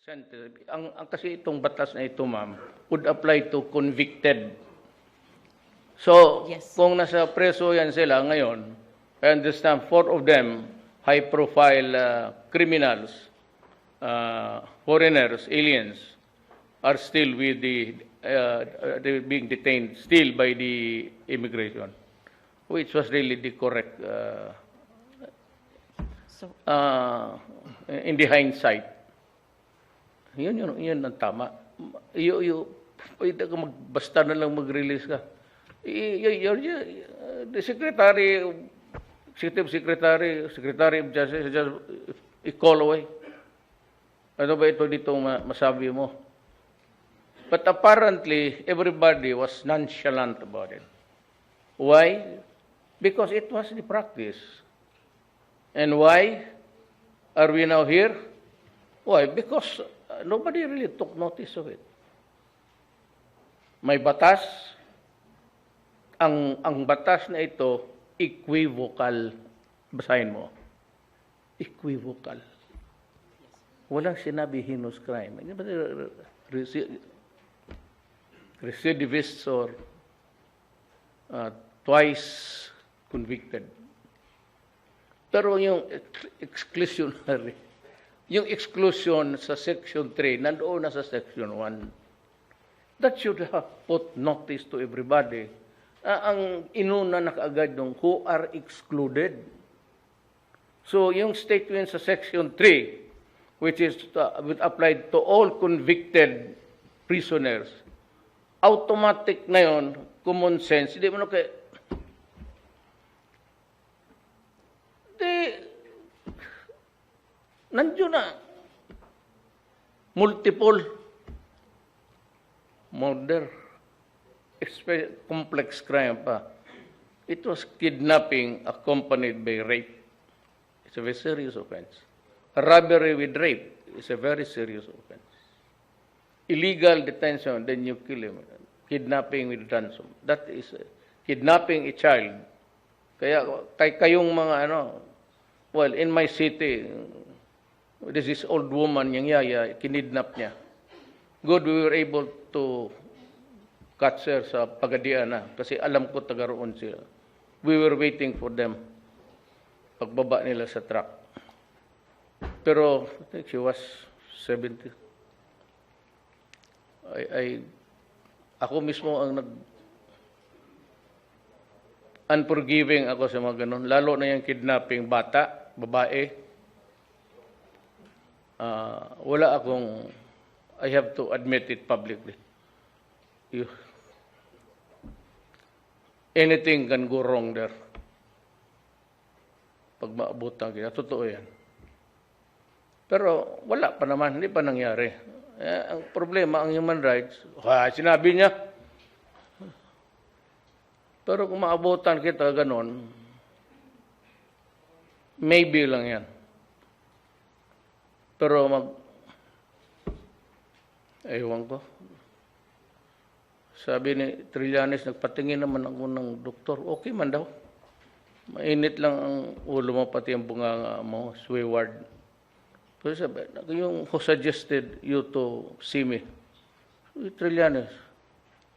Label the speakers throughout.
Speaker 1: Kasi itong batas na ito, ma'am, would apply to convicted. So,
Speaker 2: Yes.
Speaker 1: kung nasa preso yan sila ngayon, I understand 4 of them, high-profile criminals, foreigners, aliens, are still with they're being detained still by the immigration, which was really the correct,
Speaker 2: So,
Speaker 1: in the hindsight. Yun ang tama. Pwede ka basta na lang mag-release ka. The Secretary of Justice, just i-call away. Ano ba ito dito masabi mo? But apparently, everybody was nonchalant about it. Why? Because it was the practice. And why are we now here? Why? Because nobody really took notice of it. May batas. Ang batas na ito, equivocal. Basahin mo. Equivocal. Walang sinabi heinous crime. Recidivists or twice convicted. Pero yung exclusionary, yung exclusion sa Section 3, nandoon na sa Section 1. That should have put notice to everybody. Ang inuna na kaagad nung who are excluded. So yung statement sa Section 3, which is applied to all convicted prisoners, automatic na yun, common sense. Hindi mo na kaya, nandiyo na. Multiple murder. Complex crime pa. It was kidnapping accompanied by rape. It's a very serious offense. Robbery with rape is a very serious offense. Illegal detention, then you kill him. Kidnapping with ransom. That is kidnapping a child. Kayong mga well, in my city, this is old woman, yung yaya, kinidnap niya. Good, we were able to catch her sa Pagadian na kasi alam ko taga roon sila. We were waiting for them pagbaba nila sa truck. Pero I think she was 70. Ako mismo ang unforgiving ako sa mga ganun. Lalo na yung kidnapping bata, babae. Wala akong, I have to admit it publicly. Anything can go wrong there. Pag maabutan kita, totoo yan. Pero wala pa naman, hindi pa nangyari. Ang problema, ang human rights, sinabi niya. Pero kung maabutan kita ganon, maybe lang yan. Pero ewan ko. Sabi ni Trillanes, nagpatingin naman ako ng doktor. Okay man daw. Mainit lang ang ulo mo, pati ang bunganga mo, wayward. Pero sabi, yung who suggested you to see me? Trillanes,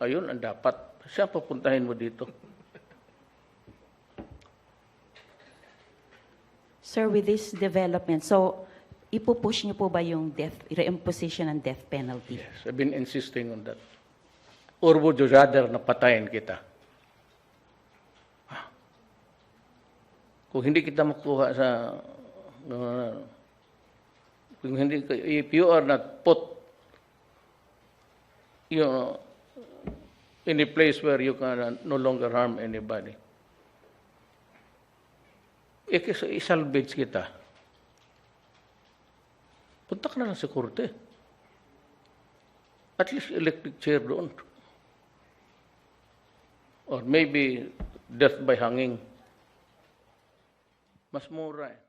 Speaker 1: ayun, ang dapat. Siya papuntahin mo dito.
Speaker 2: sir, with this development, so ipupush niyo po ba yung reimposition ng death penalty?
Speaker 1: Yes, I've been insisting on that. Or would you rather na patayin kita? Kung hindi kita makuha sa kung hindi, if you are not put in a place where you can no longer harm anybody, isalvage kita. Punta ka na lang sa korte. At least electric chair doon. Or maybe death by hanging. Mas mura eh.